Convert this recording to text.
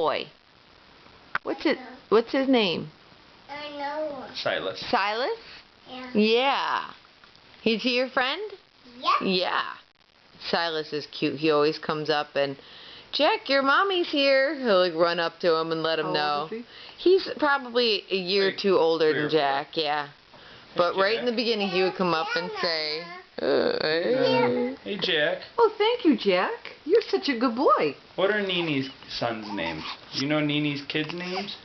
boy. What's his name? I know. Silas. Silas? Yeah. Yeah. Is he your friend? Yep. Yeah. Silas is cute. He always comes up and, Jack, your mommy's here. He'll like run up to him and let him How know. old is He's probably a year or two older than Jack, yeah. But right in the beginning he would come up and say, Hey, Jack. Oh, thank you, Jack. You're such a good boy. What are Nini's sons' names? Do you know Nini's kids' names?